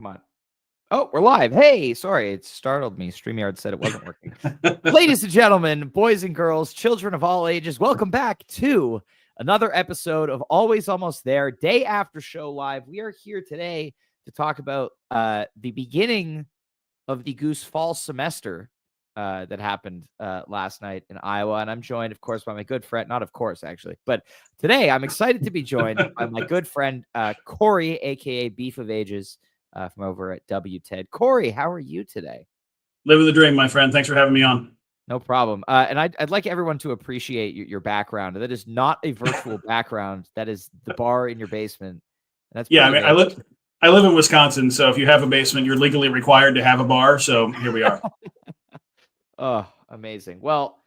Come on. Oh, we're live. Hey, sorry, it startled me. StreamYard said it wasn't working. Ladies and gentlemen, boys and girls, children of all ages, welcome back to another episode of Always Almost There, day after show live. We are here today to talk about the beginning of the Goose fall semester that happened last night in Iowa. And I'm joined, of course, by my good friend, not of course, actually, but today I'm excited to be joined by my good friend, Corey, aka Beef of Ages. From over at WTED. Corey, how are you today? Living the dream, my friend. Thanks for having me on. No problem. And I'd like everyone to appreciate your background. That is not a virtual background. That is the bar in your basement. And that's I mean, I live in Wisconsin, so if you have a basement, you're legally required to have a bar. So here we are. Oh, amazing. Well,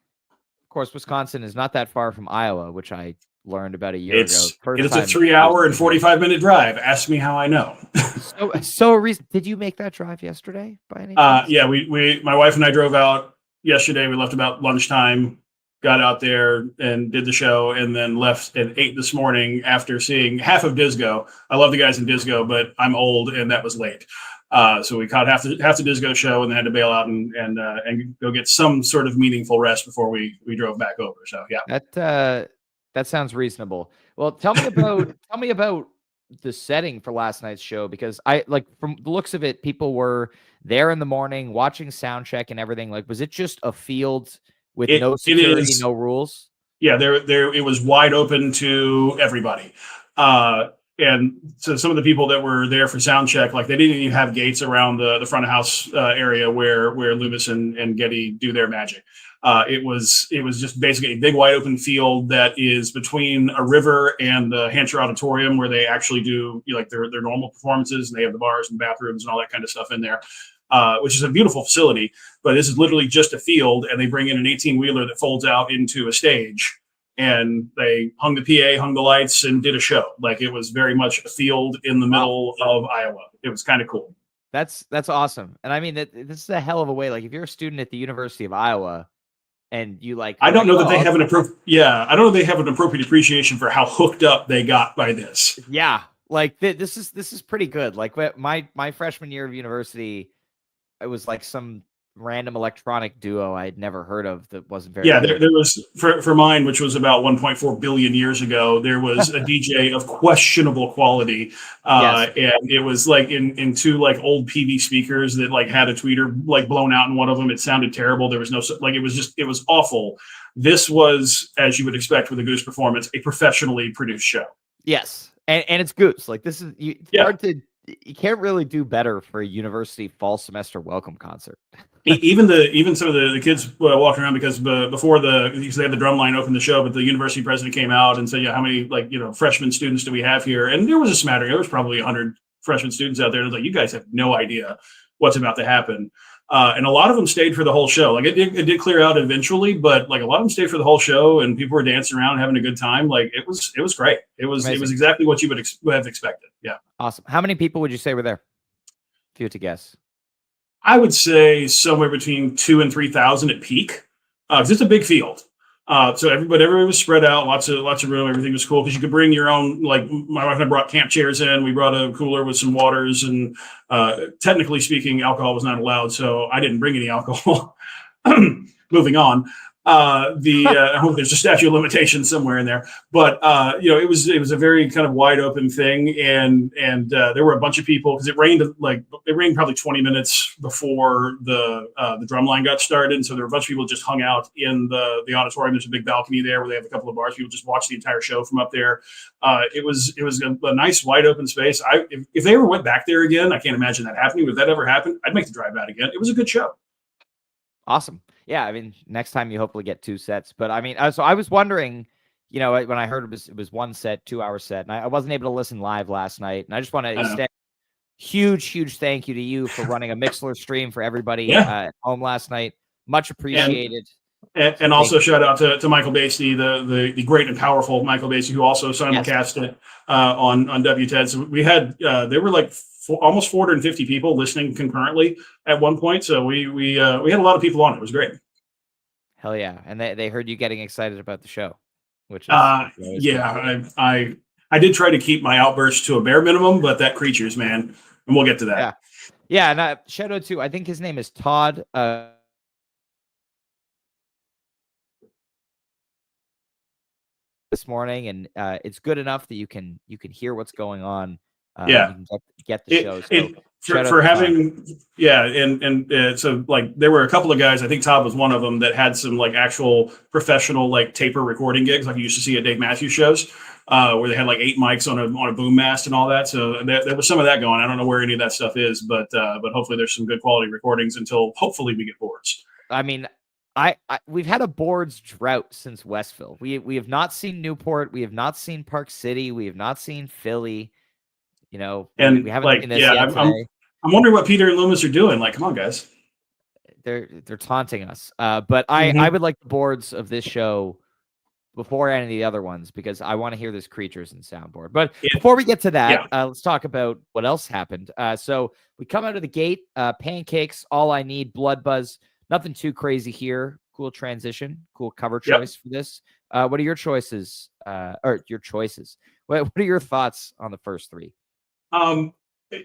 of course, Wisconsin is not that far from Iowa, which I learned about a year ago. It's a 3-hour and 45-minute drive. Ask me how I know. Did you make that drive yesterday by any chance? Yeah, my wife and I drove out yesterday. We left about lunchtime, got out there and did the show, and then left at 8 this morning after seeing half of Disco. I love the guys in Disco, but I'm old and that was late. So we caught half the Disco show and then had to bail out and go get some sort of meaningful rest before we drove back over. So yeah. That sounds reasonable. Well, tell me about the setting for last night's show, because from the looks of it, people were there in the morning watching sound check and everything. Like, was it just a field with no security, no rules? Yeah, it was wide open to everybody. And so some of the people that were there for sound check, like they didn't even have gates around the front of house area where Loomis and Getty do their magic. It was just basically a big wide open field that is between a river and the Hampshire Auditorium, where they actually do their normal performances, and they have the bars and bathrooms and all that kind of stuff in there, which is a beautiful facility. But this is literally just a field, and they bring in an 18-wheeler that folds out into a stage, and they hung the PA, hung the lights, and did a show. Like, it was very much a field in the middle of Iowa. It was kind of cool. That's awesome. And I mean, this is a hell of a way. Like, if you're a student at the University of Iowa, and you I don't know that they have I don't know they have an appropriate appreciation for how hooked up they got by this. Yeah, like this is pretty good. Like, my freshman year of university, it was like some random electronic duo I'd never heard of that wasn't very good. There was for mine, which was about 1.4 billion years ago, there was a DJ of questionable quality, yes. And it was like in two like old PV speakers that like had a tweeter like blown out in one of them. It sounded terrible. There was no it was awful. This was, as you would expect with a Goose performance, a professionally produced show. Yes, and it's Goose. Like, this is hard to. You can't really do better for a university fall semester welcome concert. even some of the kids walking around, because before they had the drum line open the show, but the university president came out and said, yeah, how many freshman students do we have here? And there was a smattering. There was probably 100 freshman students out there. It was like, you guys have no idea what's about to happen. And a lot of them stayed for the whole show. Like, it did clear out eventually, but like a lot of them stayed for the whole show, and people were dancing around, having a good time. Like, it was great. It was amazing. It was exactly what you would have expected. Yeah. Awesome. How many people would you say were there, if you had to guess? I would say somewhere between 2,000 and 3,000 at peak, because it's a big field. So everybody was spread out, lots of room. Everything was cool because you could bring your own. Like, my wife and I brought camp chairs in. We brought a cooler with some waters, and technically speaking, alcohol was not allowed, so I didn't bring any alcohol. Moving on. I hope there's a statute of limitations somewhere in there, but it was a very kind of wide open thing, and there were a bunch of people because it rained probably 20 minutes before the drum line got started, and so there were a bunch of people just hung out in the auditorium. There's a big balcony there where they have a couple of bars. People just watch the entire show from up there. It was a nice wide open space. If they ever went back there again, I can't imagine that happening. If that ever happened, I'd make the drive out again. It was a good show. Awesome. Yeah, I mean, next time you hopefully get 2 sets. But I mean, so I was wondering, when I heard it was 1 set, 2-hour set, and I wasn't able to listen live last night. And I just want to extend huge thank you to you for running a Mixler stream for everybody at home last night. Much appreciated. And also shout out to Michael Basty, the great and powerful Michael Basty, who also simulcast it on WTED. So we had there were like almost 450 people listening concurrently at one point. So we had a lot of people on. It was great. Hell yeah. And they heard you getting excited about the show, which is I I did try to keep my outbursts to a bare minimum, but that Creatures, man, and we'll get to that. Yeah. Yeah, and shout out to, I think his name is Todd. This morning, and it's good enough that you can hear what's going on. Yeah. You can get the show. So for having, yeah, and so like there were a couple of guys. I think Todd was one of them that had some like actual professional like taper recording gigs, like you used to see at Dave Matthews shows, where they had like 8 mics on a boom mast and all that. So there was some of that going. I don't know where any of that stuff is, but hopefully there's some good quality recordings until hopefully we get boards. I mean, we've had a boards drought since Westville. We have not seen Newport. We have not seen Park City. We have not seen Philly. You know, and we haven't seen this yet today. I'm wondering what Peter and Loomis are doing. Like, come on, guys. They're taunting us. But I would like the boards of this show before any of the other ones, because I want to hear this Creatures and soundboard. But before we get to that, let's talk about what else happened. So we come out of the gate, Pancakes, All I Need, Blood Buzz. Nothing too crazy here. Cool transition, cool cover choice for this. What are your choices? Or your choices? What are your thoughts on the first 3?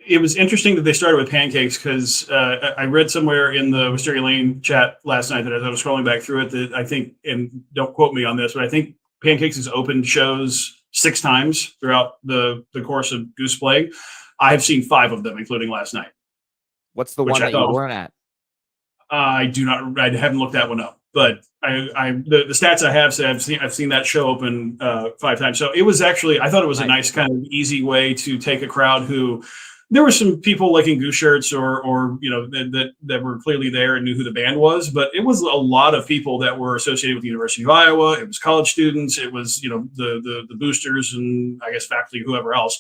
It was interesting that they started with Pancakes, because I read somewhere in the Wisteria Lane chat last night that as I was scrolling back through it, that I think, and don't quote me on this, but I think Pancakes has opened shows 6 times throughout the course of Goose Plague. I have seen 5 of them, including last night. What's the one that you weren't at? I haven't looked that one up, but the stats I have said I've seen that show open 5 times. So it was actually, I thought it was a nice kind of easy way to take a crowd who, there were some people like in Goose shirts or you know that were clearly there and knew who the band was, but it was a lot of people that were associated with the University of Iowa. It was college students. It was, you know, the boosters and I guess faculty, whoever else.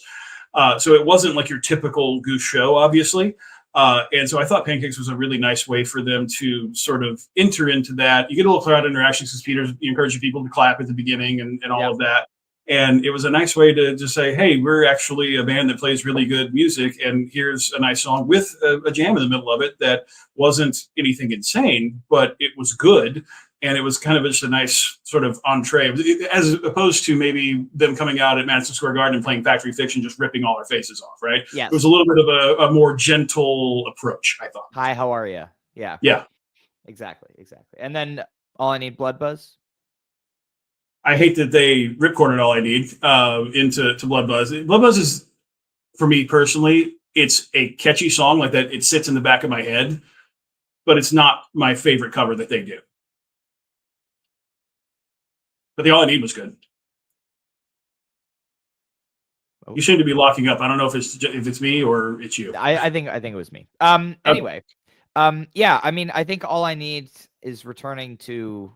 So it wasn't like your typical Goose show, obviously. And so I thought Pancakes was a really nice way for them to sort of enter into that. You get a little crowd interaction because Peter's encouraging people to clap at the beginning and all of that. And it was a nice way to just say, hey, we're actually a band that plays really good music. And here's a nice song with a jam in the middle of it that wasn't anything insane, but it was good. And it was kind of just a nice sort of entree, as opposed to maybe them coming out at Madison Square Garden and playing Factory Fiction, just ripping all our faces off, right? Yes. It was a little bit of a more gentle approach, I thought. Hi, how are you? Yeah. Yeah. Exactly. And then All I Need, Blood Buzz. I hate that they ripcornered All I Need into Blood Buzz. Blood Buzz is, for me personally, it's a catchy song like that. It sits in the back of my head, but it's not my favorite cover that they do. But the All I Need was good. Oh. You seem to be locking up. I don't know if it's me or it's you. I think it was me. Anyway, yeah. I mean, I think All I Need is returning to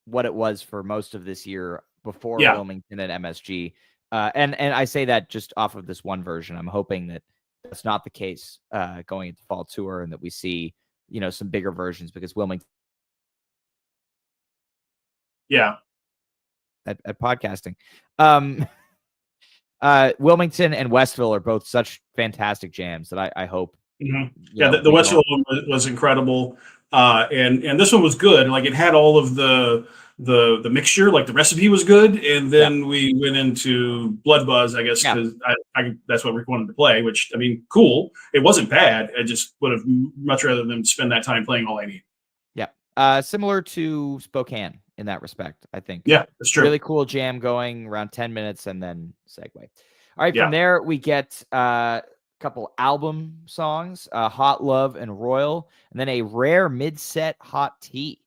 what it was for most of this year before Wilmington and MSG. And I say that just off of this one version. I'm hoping that that's not the case going into fall tour, and that we see, you know, some bigger versions, because Wilmington. Yeah. At podcasting. Wilmington and Westville are both such fantastic jams that I hope. Mm-hmm. Yeah, the Westville one was incredible. And this one was good. Like, it had all of the mixture, like the recipe was good. And then we went into Blood Buzz, I guess, because that's what Rick wanted to play, which, I mean, cool. It wasn't bad. I just would have much rather than spend that time playing All I Need. Yeah. Similar to Spokane in that respect, I think. Yeah, that's true. Really cool jam going around 10 minutes and then segue. All right. From there, we get couple album songs, Hot Love and Royal, and then a rare mid-set Hot Tea.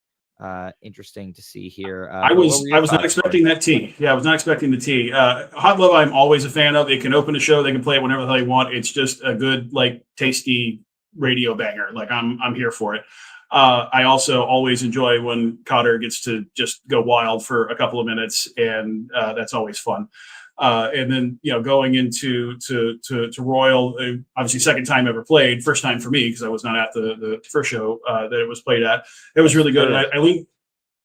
Interesting to see here. I was not expecting that tea. Yeah, I was not expecting the tea. Hot Love, I'm always a fan of. It can open a show. They can play it whenever the hell they want. It's just a good, like, tasty radio banger. Like, I'm here for it. I also always enjoy when Cotter gets to just go wild for a couple of minutes, and that's always fun. And then, you know, going into to Royal, obviously second time ever played, first time for me because I was not at the first show that it was played at. It was really good. And I leaned.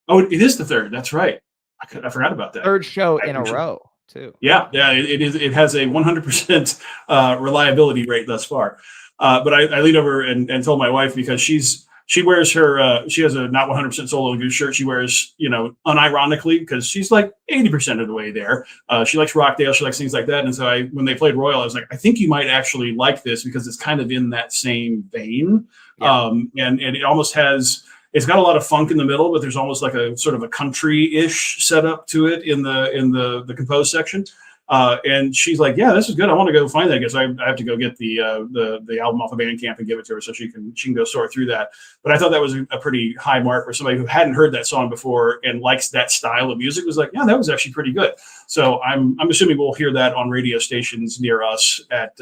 Oh, it is the third. That's right. I forgot about that. Third show in a row too. Yeah, it is. It has a 100% reliability rate thus far. But I leaned over and told my wife, because she's she wears her she has a not 100% solo Goose shirt. She wears, unironically, because she's like 80% of the way there. She likes Rockdale, she likes things like that. And so when they played Royal, I was like, I think you might actually like this because it's kind of in that same vein. Yeah. And it almost has, it's got a lot of funk in the middle, but there's almost like a sort of a country-ish setup to it in the composed section. And she's like, "Yeah, this is good. I want to go find that because I have to go get the album off of Bandcamp and give it to her so she can go sort through that." But I thought that was a pretty high mark for somebody who hadn't heard that song before and likes that style of music. Was like, "Yeah, that was actually pretty good." So I'm assuming we'll hear that on radio stations near us at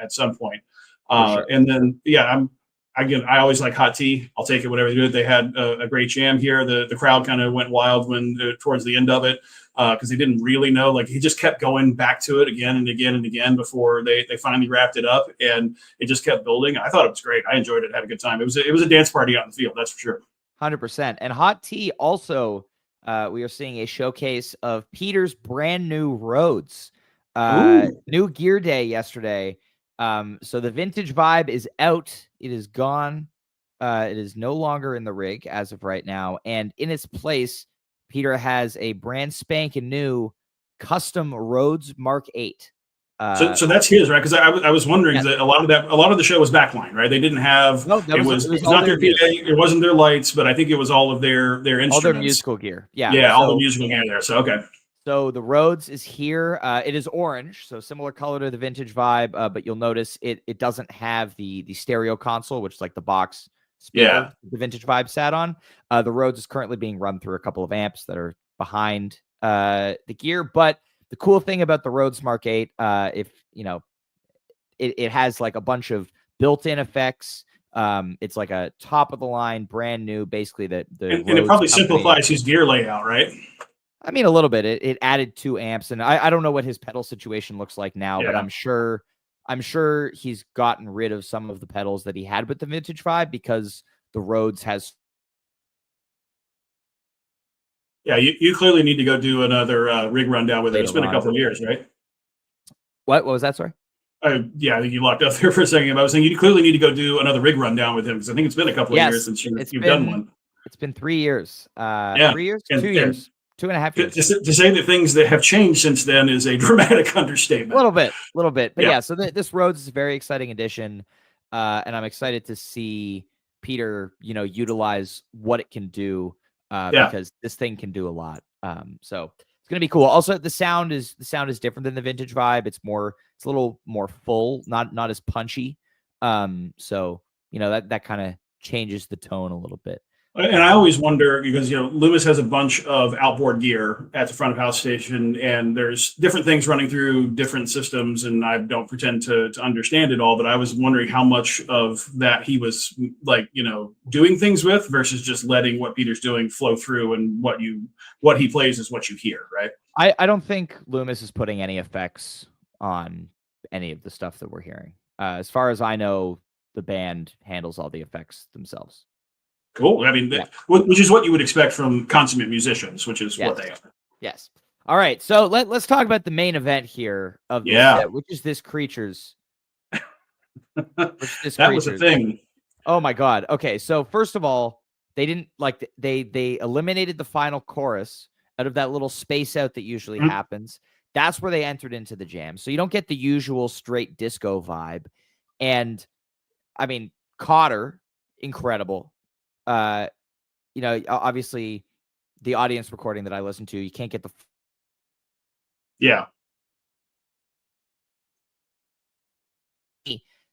some point. Sure. And then I always like hot tea. I'll take it whatever they do. They had a great jam here. The crowd kind of went wild when towards the end of it. Because they didn't really know. Like, he just kept going back to it again and again and again before they finally wrapped it up, and it just kept building. I thought it was great. I enjoyed it. Had a good time. It was a dance party out in the field. That's for sure. 100%. And Hot Tea also, we are seeing a showcase of Peter's brand new Rhodes. New gear day yesterday. So the vintage vibe is out. It is gone. It is no longer in the rig as of right now. And in its place, Peter has a brand spanking new custom Rhodes Mark 8. So that's his, right? Because I was wondering that a lot of the show was backline, right? They didn't have it was not their PA, it wasn't their lights, but I think it was all of their instruments, all their musical gear. All the musical gear there. So okay. So the Rhodes is here. It is orange, so similar color to the vintage vibe, but you'll notice it doesn't have the stereo console, which is like the box speaker the vintage vibe sat on. The Rhodes is currently being run through a couple of amps that are behind the gear. But the cool thing about the Rhodes Mark 8, if it has like a bunch of built-in effects. It's like a top of the line, brand new, basically and it probably simplifies his gear layout, right? I mean, a little bit. It added 2 amps, and I don't know what his pedal situation looks like now, but I'm sure he's gotten rid of some of the pedals that he had with the vintage vibe because the Rhodes has. Yeah, you clearly need to go do another rig rundown with it. It's been a couple of years, right? What was that? Sorry. Yeah, I think you locked up there for a second. I was saying you clearly need to go do another rig rundown with him because I think it's been a couple of years since you've done one. It's been 3 years. 3 years? 2 years. 2.5 years. To say the things that have changed since then is a dramatic understatement. A little bit. But yeah, so this Rhodes is a very exciting addition. And I'm excited to see Peter, utilize what it can do because this thing can do a lot. So it's going to be cool. Also, the sound is different than the vintage vibe. It's a little more full, not as punchy. So, that kind of changes the tone a little bit. And I always wonder because, Loomis has a bunch of outboard gear at the front of house station, and there's different things running through different systems. And I don't pretend to understand it all, but I was wondering how much of that he was doing things with versus just letting what Peter's doing flow through, and what he plays is what you hear. Right. I don't think Loomis is putting any effects on any of the stuff that we're hearing. As far as I know, the band handles all the effects themselves. Cool. I mean, which is what you would expect from consummate musicians, which is what they are. Yes. All right. So let's talk about the main event here of this set, which is this Creatures. That was a thing. Oh my God. Okay. So first of all, they didn't they eliminated the final chorus out of that little space out that usually happens. That's where they entered into the jam. So you don't get the usual straight disco vibe. And I mean, Cotter, incredible. Obviously the audience recording that I listened to, you can't get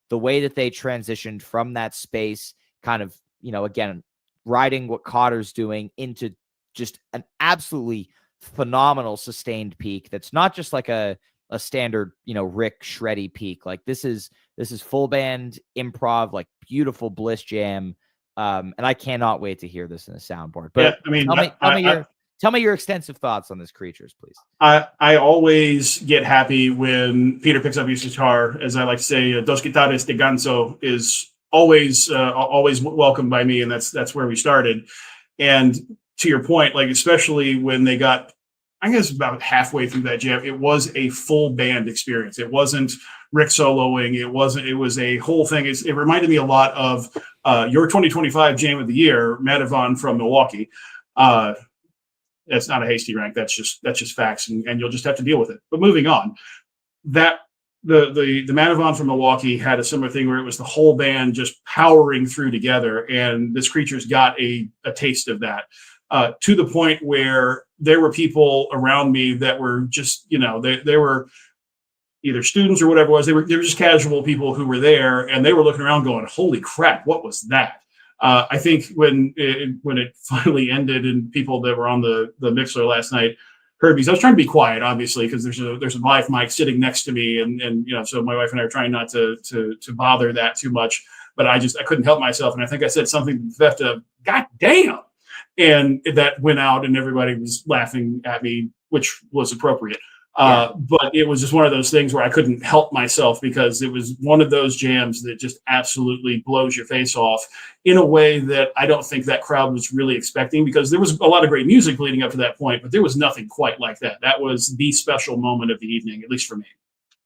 the way that they transitioned from that space, kind of, again, riding what Cotter's doing into just an absolutely phenomenal sustained peak. That's not just like a standard, Rick shreddy peak. Like this is full band improv, like beautiful bliss jam. And I cannot wait to hear this in the soundboard. But I mean, tell me your extensive thoughts on this Creatures, please. I always get happy when Peter picks up his guitar. As I like to say, Dos Guitarras de Ganso is always welcomed by me, and that's where we started. And to your point, like especially when they got, I guess about halfway through that jam, it was a full band experience. It wasn't Rick soloing. It was a whole thing. It reminded me a lot of Your 2025 Jam of the Year, Matt Yvonne from Milwaukee. That's not a hasty rank. That's just facts, and you'll just have to deal with it. But moving on, that the Matt Yvonne from Milwaukee had a similar thing where it was the whole band just powering through together, and this Creatures got a taste of that, to the point where there were people around me that were just, they were either students or whatever it was. They were just casual people who were there, and they were looking around going, "Holy crap, what was that?" I think when it finally ended and people that were on the mixer last night heard me, 'cause I was trying to be quiet, obviously, because there's a live mic sitting next to me, and so my wife and I are trying not to bother that too much. But I couldn't help myself, and I think I said something to the effect of "God damn," and that went out, and everybody was laughing at me, which was appropriate. But it was just one of those things where I couldn't help myself, because it was one of those jams that just absolutely blows your face off in a way that I don't think that crowd was really expecting, because there was a lot of great music leading up to that point, but there was nothing quite like that. That was the special moment of the evening, at least for me.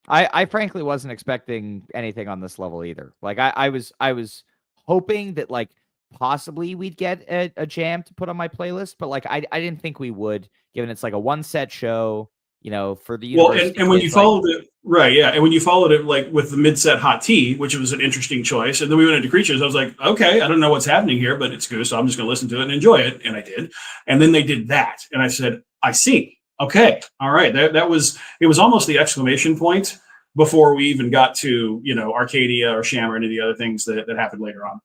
I frankly wasn't expecting anything on this level either. Like I was hoping that like possibly we'd get a jam to put on my playlist, but like I didn't think we would, given it's like a one set show. For the university. And when you followed it, right, yeah, and when you followed it like with the mid-set Hot Tea, which was an interesting choice, and then we went into Creatures, I was like, okay, I don't know what's happening here, but it's Goose, so I'm just going to listen to it and enjoy it, and I did. And then they did that, and I said, I see, okay, all right, it was almost the exclamation point before we even got to Arcadia or Sham or any of the other things that happened later on.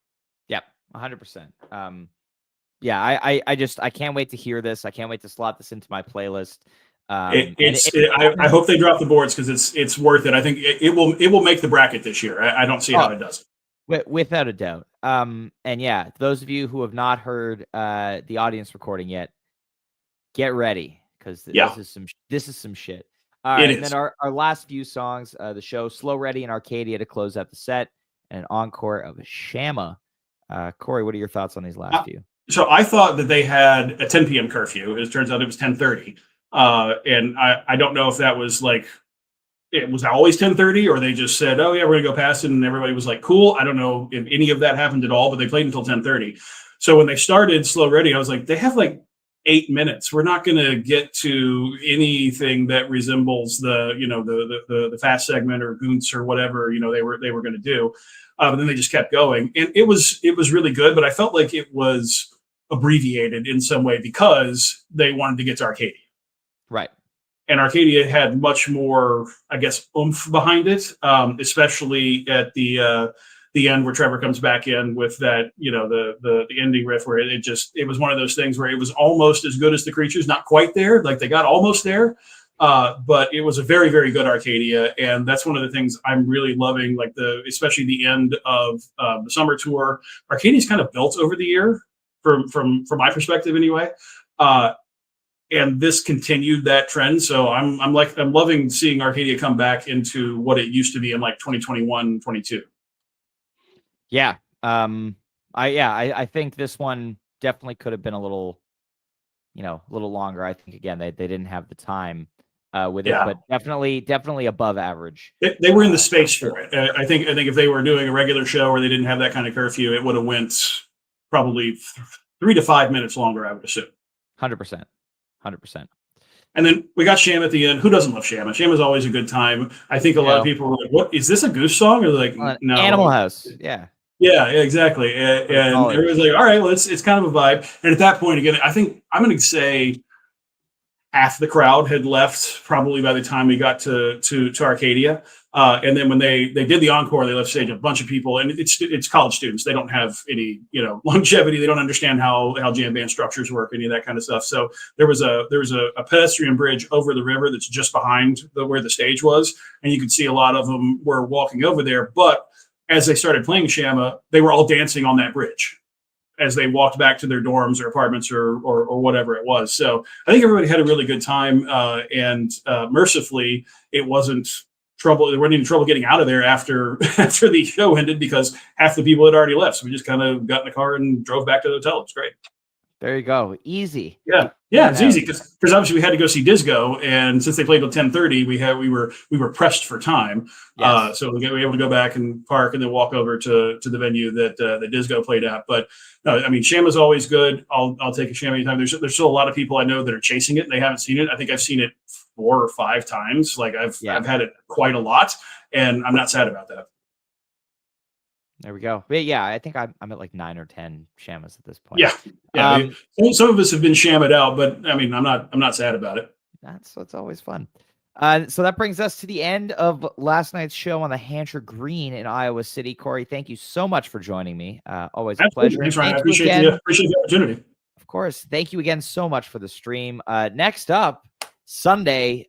Yep, 100%. Yeah, I can't wait to hear this. I can't wait to slot this into my playlist. I hope they drop the boards, because it's worth it. I think it will make the bracket this year. I don't see how it doesn't. Without a doubt. And yeah, those of you who have not heard the audience recording yet, get ready, because this is some shit. All right, and then our last few songs, the show Slow Ready and Arcadia to close out the set, and an encore of Shamma. Corey, what are your thoughts on these last few? So I thought that they had a 10 p.m. curfew. It turns out it was 10:30. And I don't know if that was like, it was always 10:30, or they just said, oh yeah, we're gonna go past it, and everybody was like, cool. I don't know if any of that happened at all, but they played until 10:30. So when they started Slow Ready, I was like, they have like 8 minutes. We're not gonna get to anything that resembles the fast segment or Goose or whatever they were gonna do. But then they just kept going, and it was really good. But I felt like it was abbreviated in some way because they wanted to get to Arcadia. Right. And Arcadia had much more, I guess, oomph behind it, especially at the end where Trevor comes back in with that, the ending riff, where it was one of those things where it was almost as good as the Creatures, not quite there. Like they got almost there, but it was a very, very good Arcadia. And that's one of the things I'm really loving, like especially the end of the summer tour. Arcadia's kind of built over the year from my perspective anyway. And this continued that trend. So I'm loving seeing Arcadia come back into what it used to be in like 2021, 22. Yeah. I think this one definitely could have been a little longer. I think again, they didn't have the time with it, but definitely above average. They were in the space for it. I think if they were doing a regular show where they didn't have that kind of curfew, it would have went probably 3 to 5 minutes longer, I would assume. 100%. And then we got Sham at the end. Who doesn't love Sham? Sham is always a good time. I think a lot of people were like, what, is this a Goose song? Or like, no. Animal House. Yeah. Yeah, exactly. And everyone's like, all right, well, it's kind of a vibe. And at that point, again, I think I'm going to say half the crowd had left probably by the time we got to Arcadia. And then when they did the encore, they left stage a bunch of people, and it's college students. They don't have any longevity. They don't understand how jam band structures work, any of that kind of stuff. So there was a pedestrian bridge over the river that's just behind where the stage was, and you could see a lot of them were walking over there. But as they started playing Shamma, they were all dancing on that bridge as they walked back to their dorms or apartments or whatever it was. So I think everybody had a really good time, and mercifully, it wasn't trouble. They weren't in trouble getting out of there after the show ended, because half the people had already left. So we just kind of got in the car and drove back to the hotel. It was great. There you go. Easy. Yeah, it's easy because obviously we had to go see Disco, and since they played till 10:30, we were pressed for time. Yes. So we were able to go back and park and then walk over to the venue that the Disco played at. But no, I mean, Sham is always good. I'll take a Sham anytime. There's still a lot of people I know that are chasing it and they haven't seen it. I think I've seen it 4 or 5 times. Like I've had it quite a lot, and I'm not sad about that. There we go. But yeah, I think I'm at like 9 or 10 Shamas at this point. Yeah. Some of us have been shammed out, but I mean, I'm not sad about it. That's always fun. So that brings us to the end of last night's show on the Hampshire Green in Iowa City. Corey, thank you so much for joining me. Always a pleasure. Thanks, Ryan. I appreciate the opportunity. Of course. Thank you again so much for the stream. Next up, Sunday,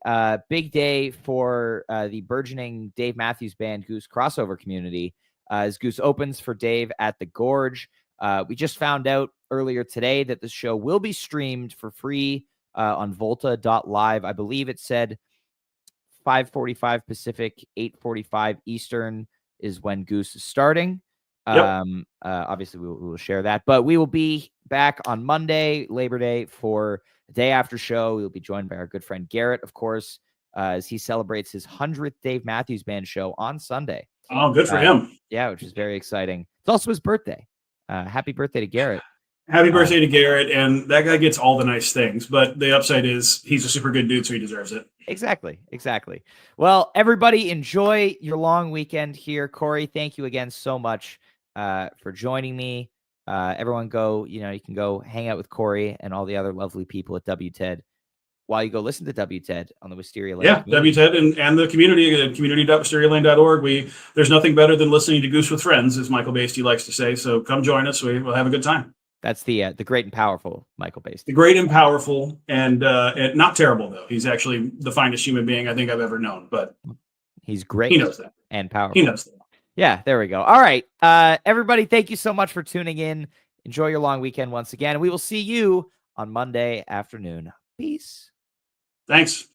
big day for the burgeoning Dave Matthews Band Goose crossover community. As Goose opens for Dave at the Gorge. We just found out earlier today that the show will be streamed for free on volta.live. I believe it said 5:45 Pacific, 8:45 Eastern is when Goose is starting. Obviously, we will share that. But we will be back on Monday, Labor Day, for the day after show. We will be joined by our good friend Garrett, of course, as he celebrates his 100th Dave Matthews Band show on Sunday. Oh, good for him. Yeah, which is very exciting. It's also his birthday. Happy birthday to Garrett. Happy birthday to Garrett. And that guy gets all the nice things, but the upside is he's a super good dude, so he deserves it. Exactly. Well, everybody enjoy your long weekend here. Corey, thank you again so much for joining me. Everyone go, you can go hang out with Corey and all the other lovely people at WTED while you go listen to WTED on the Wisteria Lane. Yeah, WTED and the community.wisterialane.org. There's nothing better than listening to Goose with friends, as Michael Basty likes to say. So come join us. We'll have a good time. That's the great and powerful Michael Basty. The great and powerful, and not terrible, though. He's actually the finest human being I think I've ever known. But he's great. He knows that. And powerful. He knows that. Yeah, there we go. All right. Everybody, thank you so much for tuning in. Enjoy your long weekend once again. We will see you on Monday afternoon. Peace. Thanks.